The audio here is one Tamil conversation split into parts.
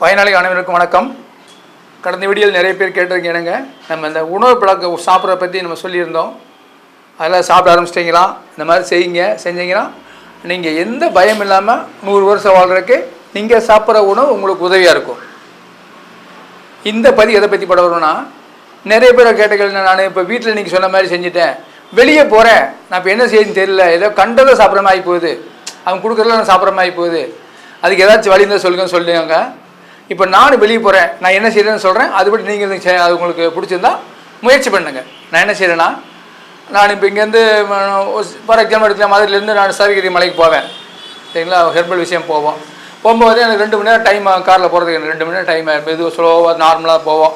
பயனாளிகள் அனைவருக்கும் வணக்கம். கடந்த வீடியோவில் நிறைய பேர் கேட்டிருக்கீங்க. நம்ம இந்த உணவு பழக்க சாப்பிட்றத பற்றி நம்ம சொல்லியிருந்தோம். அதெல்லாம் சாப்பிட ஆரம்பிச்சிட்டிங்களா? இந்த மாதிரி செஞ்சீங்கன்னா நீங்கள் எந்த பயம் இல்லாமல் 100 வருஷம் வாழ்கிறதுக்கு நீங்கள் சாப்பிட்ற உணவு உங்களுக்கு உதவியாக இருக்கும். இந்த பதிவு எதை பற்றி பட வரும்னா, நிறைய பேரை கேட்டகள் நான் இப்போ வீட்டில் நீங்கள் சொன்ன மாதிரி செஞ்சுட்டேன், வெளியே போகிறேன், நான் இப்போ என்ன செய்யணும்னு தெரியல, ஏதோ கண்டதை சாப்பிட்ற மாதிரி போகுது, அவங்க கொடுக்குறதுல நான் சாப்பிட்ற மாதிரி போகுது, அதுக்கு ஏதாச்சும் வழி இருந்தால் சொல்லுங்க. இப்போ நான் வெளியே போகிறேன், நான் என்ன செய்கிறேன்னு சொல்கிறேன், அதுபடி நீங்கள் அது உங்களுக்கு பிடிச்சிருந்தா முயற்சி பண்ணுங்கள். நான் என்ன செய்கிறேன்னா, நான் இப்போ இங்கேருந்து ஃபார் எக்ஸாம்பிள் எடுக்கலாம், மதுரையிலேருந்து நான் சரகிரி மலைக்கு போவேன், சரிங்களா, ஹெர்பல் விஷயம் போகும்போது எனக்கு 2 மணி நேரம் டைம், காரில் போகிறதுக்கு எனக்கு 2 மணி நேரம் டைம், மெதுவாக ஸ்லோவாக நார்மலாக போவோம்.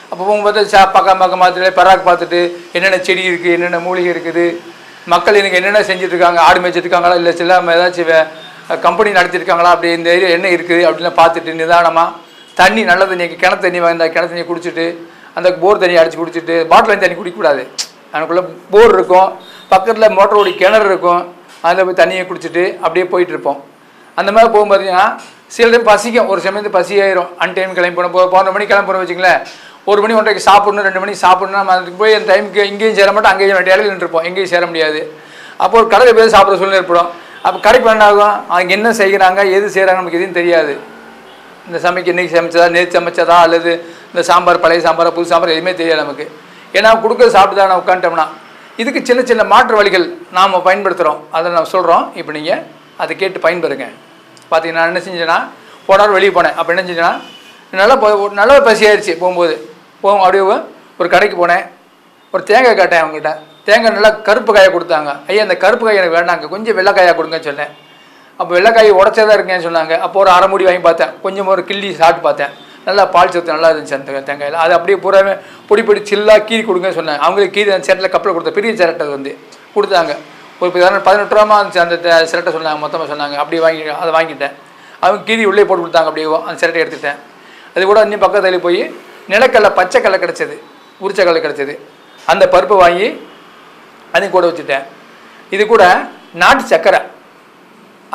அப்போ போகும்போது பக்கம் பார்த்துட்டு பராக் பார்த்துட்டு என்னென்ன செடி இருக்குது, என்னென்ன மூலிகை இருக்குது, மக்கள் எனக்கு என்னென்ன செஞ்சுட்ருக்காங்க, ஆடு மேய்ச்சிட்ருக்காங்களா, இல்லை சில ஏதாச்சும் கம்பெனி நடத்திருக்காங்களா, அப்படி இந்த ஏரியா என்ன இருக்குது அப்படின்லாம் பார்த்துட்டு நிதானமாக தண்ணி நல்ல தண்ணி, கிணத்து தண்ணி வாங்கி கிணத்து தண்ணியை குடிச்சிட்டு, அந்த போர் தண்ணி அடித்து குடிச்சிட்டு, பாட்டில் தண்ணி குடிக்கக்கூடாது, எனக்குள்ளே போர் இருக்கும், பக்கத்தில் மோட்டர் ஓடி கிணறு இருக்கும், அதில் போய் தண்ணியை குடிச்சிட்டு அப்படியே போயிட்டுருப்போம். அந்த மாதிரி போகும் பார்த்தீங்கன்னா சில டைம் பசிக்கும், ஒரு சமயத்து பசி ஆயிரும். அன்டைம் கிளம்பி போனோம், 11 மணிக்கு கிளம்புறோம் வச்சுங்களேன், 1 மணி 1:30 சாப்பிடணும், 2 மணிக்கு சாப்பிடணும், நம்ம அதுக்கு போய் அந்த டைமுக்கு இங்கேயும் சேர மாட்டோம், அங்கேயும் இடையில நின்றுருப்போம், எங்கேயும் சேர முடியாது. அப்போ ஒரு கடையில் போய் சாப்பிட்ற சூழ்நிலை ஏற்படும். அப்போ கடைக்கு என்னாகும், அவங்க என்ன செய்கிறாங்க, எது செய்கிறாங்க நமக்கு எதுவும் தெரியாது. இந்த சமைக்க இன்றைக்கி சமைச்சதா, நேற்று சமைச்சதா, அல்லது இந்த சாம்பார் பழைய சாம்பார் புது சாம்பார் எதுவுமே தெரியாது நமக்கு. ஏன்னா கொடுக்க சாப்பிட்டு தான் உட்காந்துட்டோம்னா. இதுக்கு சின்ன சின்ன மாற்று வழிகள் நாம் பயன்படுத்துகிறோம், அதை நம்ம சொல்கிறோம். இப்போ நீங்கள் அதை கேட்டு பயன்பெறுங்க. பார்த்தீங்கன்னா நான் என்ன செஞ்சேன்னா, போனாலும் வெளியே போனேன், அப்போ என்ன செஞ்சேன்னா, நல்லா பசி ஆயிடுச்சு. அப்படியே ஒரு கடைக்கு போனேன், ஒரு தேங்காய் கேட்டேன் அவங்ககிட்ட. தேங்காய் நல்லா கருப்பு காயை கொடுத்தாங்க. ஐயா அந்த கருப்பு காய் எனக்கு வேண்டாங்க, கொஞ்சம் வெள்ளைக்காயாக கொடுங்கன்னு சொன்னேன். அப்போ வெள்ளைக்காய் உடச்சதாக இருக்கேன்னு சொன்னாங்க. அப்போ ஒரு 1/2 மூடி வாங்கி பார்த்தேன், கொஞ்சம் ஒரு கிள்ளி சாப்பிட்டு பார்த்தேன், நல்லா பால் சத்து நல்லா இருந்துச்சு அந்த தேங்காயில். அது அப்படியே பூராமே பொடி சில்லாக கீரி கொடுங்கன்னு சொன்னாங்க. அவங்களே கீரி அந்த சிரட்டில் கப்பில் கொடுத்த பெரிய சிரட்டை கொடுத்தாங்க. ஒரு 18 ரூபா இருந்துச்சு அந்த சிரட்டை சொன்னாங்க, மொத்தமாக சொன்னாங்க. அப்படியே அதை வாங்கிட்டேன். அவங்க கீரி உள்ளே போட்டு கொடுத்தாங்க, அப்படியே அந்த சிரட்டை எடுத்துட்டேன். அது கூட இன்னும் பக்கத்தில் போய் நிலக்கடலை பச்சைக்கடலை கிடச்சிது, உரிச்சக்கடலை கிடச்சிது, அந்த பருப்பை வாங்கி அதையும் கூட வச்சுட்டேன். இது கூட நாட்டு சக்கரை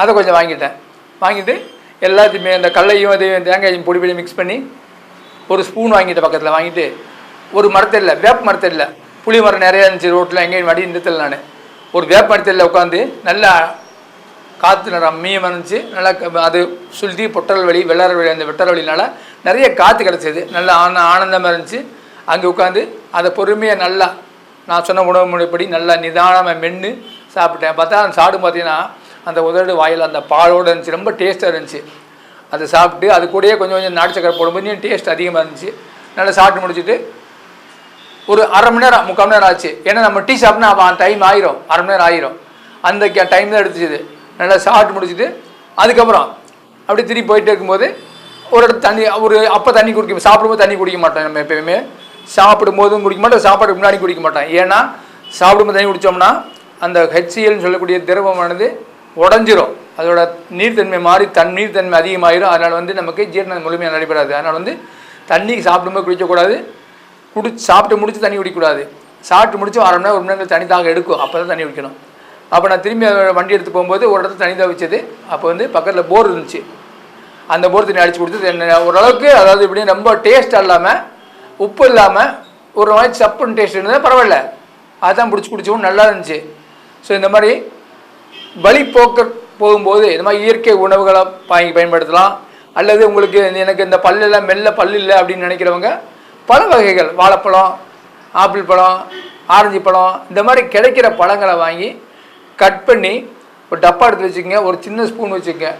அதை கொஞ்சம் வாங்கிட்டு எல்லாத்தையுமே அந்த கடலையும் அதையும் தேங்காயும் பொடி மிக்ஸ் பண்ணி ஒரு ஸ்பூன் வாங்கிட்டேன். பக்கத்தில் வாங்கிட்டு ஒரு மரத்தில் வேப்ப மரத்தில் புளி மரம் நிறையா இருந்துச்சு ரோட்டில், எங்கேயும் வடி நிறுத்தல. நான் ஒரு வேப்ப மரத்தில் உட்காந்து நல்லா காற்று ரம்மியமாக இருந்துச்சு. நல்லா அது சுற்றி பொட்டல் வழி வெள்ளார வழி, அந்த வெட்டர வழினால நிறைய காற்று கிடச்சிது, நல்லா ஆனந்தமாக இருந்துச்சு. அங்கே உட்காந்து அதை பொறுமையாக நல்லா நான் சொன்ன உணவு முறைப்படி நல்லா நிதானமாக மென்று சாப்பிட்டேன். பார்த்தா அந்த சாப்பிடும் பார்த்தீங்கன்னா அந்த உதடு வாயில் அந்த பாலோடு இருந்துச்சு, ரொம்ப டேஸ்ட்டாக இருந்துச்சு. அதை சாப்பிட்டு அது கூடயே கொஞ்சம் நாட்டு சக்கரை போடும்போது டேஸ்ட் அதிகமாக இருந்துச்சு. நல்லா சாப்பிட்டு முடிச்சுட்டு ஒரு 1/2 மணி நேரம் 3/4 மணி நேரம் ஆச்சு. ஏன்னா நம்ம டீ சாப்பிட்னா டைம் ஆயிரும், 1/2 மணி நேரம் ஆயிரும். அந்த டைம் தான் எடுத்துச்சு. நல்லா சாப்பிட்டு முடிச்சுட்டு அதுக்கப்புறம் அப்படி திரும்பி போயிட்டே இருக்கும்போது ஒரு இடத்து தண்ணி, அப்போ தண்ணி குடிக்க, சாப்பிடும்போது தண்ணி குடிக்க மாட்டோம். நம்ம எப்பயுமே சாப்பிடும்போதும் குடிக்க மாட்டோம், சாப்பாடுக்கு முன்னாடி குடிக்க மாட்டோம். ஏன்னா சாப்பிடும்போது தண்ணி குடித்தோம்னா அந்த HCLன்னு சொல்லக்கூடிய திரவமானது உடஞ்சிரும், அதோட நீர்த்தன்மை மாறி நீர்த்தன்மை அதிகமாகிடும். அதனால் நமக்கு ஜீரணம் முழுமையாக நடைபெறாது. அதனால் தண்ணி சாப்பிடும்போது குடிக்கக்கூடாது, சாப்பிட்டு முடிச்சு தண்ணி குடிக்கக்கூடாது. சாப்பிட்டு முடிச்சு 1/2 மணி நேரம் 1 மணி நேரம் தண்ணி தாக எடுக்கும், அப்போ தான் தண்ணி குடிக்கணும். அப்போ நான் திரும்பி வண்டி எடுத்து போகும்போது ஒரு இடத்துல தண்ணி தான் வச்சது. அப்போ பக்கத்தில் போர் இருந்துச்சு, அந்த போர் தண்ணி அடித்து கொடுத்து ஓரளவுக்கு, அதாவது இப்படியும் ரொம்ப டேஸ்ட்டாக இல்லாமல் உப்பு இல்லாமல் ஒரு மாதிரி சப்புன்னு டேஸ்ட் இருந்தது, பரவாயில்ல, அதுதான் குடிச்சவும் நல்லா இருந்துச்சு. ஸோ இந்த மாதிரி வழிபோக்க போகும்போது இந்த மாதிரி இயற்கை உணவுகளை வாங்கி பயன்படுத்தலாம். அல்லது உங்களுக்கு எனக்கு இந்த பல்லெல்லாம் பல்லு இல்லை அப்படின்னு நினைக்கிறவங்க பழ வகைகள், வாழைப்பழம், ஆப்பிள் பழம், ஆரஞ்சு பழம், இந்த மாதிரி கிடைக்கிற பழங்களை வாங்கி கட் பண்ணி ஒரு டப்பா எடுத்து வச்சுக்கோங்க, ஒரு சின்ன ஸ்பூன் வச்சுக்கோங்க,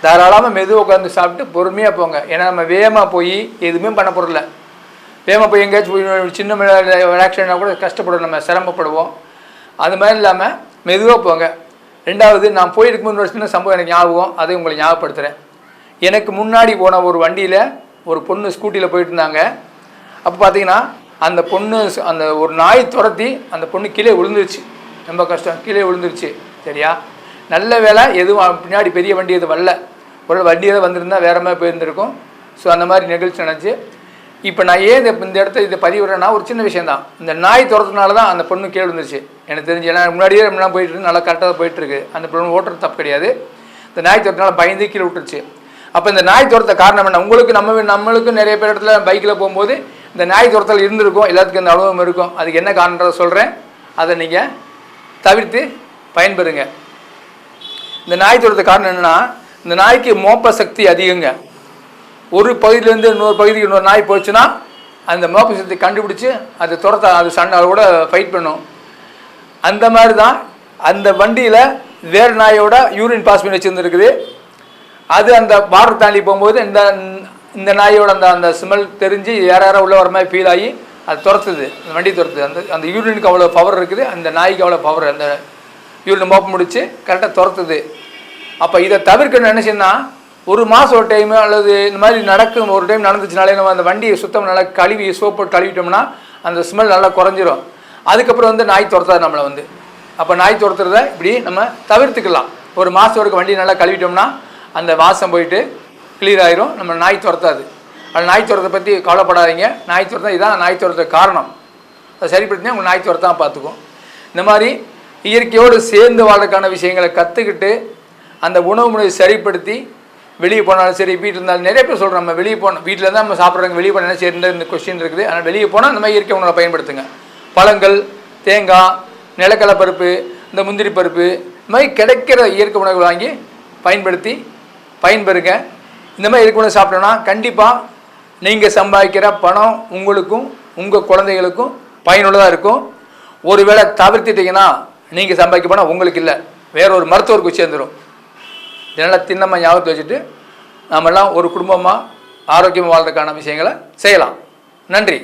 தாராளமாக மெதுவாக உட்காந்து சாப்பிட்டு பொறுமையாக போங்க. ஏன்னா நம்ம வேகமாக போய் எதுவுமே பண்ண போகிறதில்ல. வேகமாக போய் எங்கேயாச்சும் போய் சின்ன ஆக்சிடென்ட்னா கூட கஷ்டப்படுவோம், நம்ம சிரமப்படுவோம். அது மாதிரி இல்லாமல் மெதுவாக போங்க. 2வது, நான் போயிருக்கும்போது ஒரு சின்ன சம்பவம் எனக்கு ஞாபகம், அதை உங்களுக்கு ஞாபகப்படுத்துகிறேன். எனக்கு முன்னாடி போன ஒரு வண்டியில் ஒரு பொண்ணு ஸ்கூட்டியில் போயிட்டு இருந்தாங்க. அப்போ பார்த்தீங்கன்னா அந்த பொண்ணு, அந்த ஒரு நாய் துரத்தி அந்த பொண்ணு கீழே விழுந்துருச்சு, ரொம்ப கஷ்டம், கீழே விழுந்துருச்சு. சரியா, நல்ல வேலை எதுவும் பின்னாடி பெரிய வண்டி எதுவும் வரல, ஒரு வண்டி எதாவது வந்திருந்தால் வேறு மாதிரி போயிருந்துருக்கும். ஸோ அந்த மாதிரி நிகழ்ச்சி நடந்துச்சு. இப்போ நான் ஏன் இந்த இடத்த இதை பதிவிடுறேன்னா, ஒரு சின்ன விஷயந்தான். இந்த நாய் துரத்துனால தான் அந்த பொண்ணு கீழே விழுந்துருச்சு எனக்கு தெரிஞ்சு. ஏன்னா முன்னாடியே ரொம்பலாம் போயிட்டு நல்லா கரெக்டாக போயிட்டுருக்கு, அந்த பொண்ணு ஓட்டுறது தப்பு கிடையாது. இந்த நாய் துரத்துனால பயந்து கீழே விட்டுருச்சு. அப்போ இந்த நாய் துரத்த காரணம் என்ன? உங்களுக்கு நம்மளுக்கும் நிறைய பேர் இடத்துல பைக்கில் போகும்போது இந்த நாய் துரத்தல் இருந்திருக்கும், எல்லாத்துக்கும் இந்த அனுபவம் இருக்கும். அதுக்கு என்ன காரணன்றதை சொல்கிறேன், அதை நீங்கள் தவிர்த்து பயன்பெறுங்க. இந்த நாய் துரத்த காரணம் என்னென்னா, இந்த நாய்க்கு மோப்ப சக்தி அதிகங்க. ஒரு பகுதியிலேருந்து இன்னொரு பகுதிக்கு இன்னொரு நாய் போச்சுன்னா அந்த மோப்ப சக்தி கண்டுபிடிச்சி அது துரத்த, அது சண்டை கூட ஃபைட் பண்ணும். அந்த மாதிரி தான் அந்த வண்டியில் வேறு நாயோட யூரின் பாஸ் பண்ணி வச்சுருந்துருக்குது. அது அந்த பார்டர் தாண்டி போகும்போது இந்த நாயோட அந்த ஸ்மெல் தெரிஞ்சு யாராரோ உள்ள வர மாதிரி ஃபீல் ஆகி அது துரத்துது, அந்த வண்டி துரத்துது. அந்த யூரினுக்கு அவ்வளோ பவர் இருக்குது, அந்த நாய்க்கு அவ்வளோ பவர். அந்த யூரின் மோப்ப முடிச்சு கரெக்டாக துரத்துது. அப்போ இதை தவிர்க்கணும்னு நினச்சின்னா ஒரு மாதம் ஒரு டைமு அல்லது இந்த மாதிரி நடக்கும், ஒரு டைம் நடந்துச்சுனாலே நம்ம அந்த வண்டியை சுத்தம் நல்லா கழுவி சோப்பு கழுவிட்டோம்னா அந்த ஸ்மெல் நல்லா குறைஞ்சிரும். அதுக்கப்புறம் நாய் துரத்தாது நம்மளை அப்போ நாய் துரத்துறத இப்படி நம்ம தவிர்த்துக்கலாம். ஒரு மாதம் வரைக்கும் வண்டி நல்லா கழுவிட்டோம்னா அந்த வாசம் போயிட்டு கிளியர் ஆயிரும், நம்ம நாய் துரத்தாது. அது நாய் துரத்தை பற்றி கவலைப்படாதீங்க. நாய் துரத்தா இதான் நாய் துரத்த காரணம். அதை சரிப்படுத்தினா உங்கள் நாய் துரத்தான் பார்த்துக்கும். இந்த மாதிரி இயற்கையோடு சேர்ந்து வாழ்றதுக்கான விஷயங்களை கற்றுக்கிட்டு அந்த உணவு முறையை சரிப்படுத்தி வெளியே போனாலும் சரி, வீட்டில் இருந்தாலும் நிறைய பேர் சொல்கிறோம், நம்ம வெளியே போனோம், வீட்டில் தான் நம்ம சாப்பிட்றாங்க, வெளியே போனால் சரி இந்த கொஸ்டின் இருக்குது. ஆனால் வெளியே போனால் அந்த மாதிரி இயற்கை உணவை பயன்படுத்துங்க. பழங்கள், தேங்காய், நிலக்கடலை பருப்பு, இந்த முந்திரி பருப்பு, இந்த மாதிரி கிடைக்கிற இயற்கை உணவுகள் வாங்கி பயன்படுத்தி பயன்பெறுங்க. இந்த மாதிரி இயற்கை உணவு சாப்பிட்டோன்னா கண்டிப்பாக நீங்கள் சம்பாதிக்கிற பணம் உங்களுக்கும் உங்கள் குழந்தைகளுக்கும் பயனுள்ளதாக இருக்கும். ஒருவேளை தவிர்த்திட்டிங்கன்னா நீங்கள் சம்பாதிக்க போனால் உங்களுக்கு இல்லை, வேற ஒரு மருத்துவருக்கு சேர்ந்துடும். இதனால் திண்ணமாக ஞாபகத்தை வச்சுட்டு நாமெல்லாம் ஒரு குடும்பமாக ஆரோக்கியமாக வாழ்றதுக்கான விஷயங்களை செய்யலாம். நன்றி.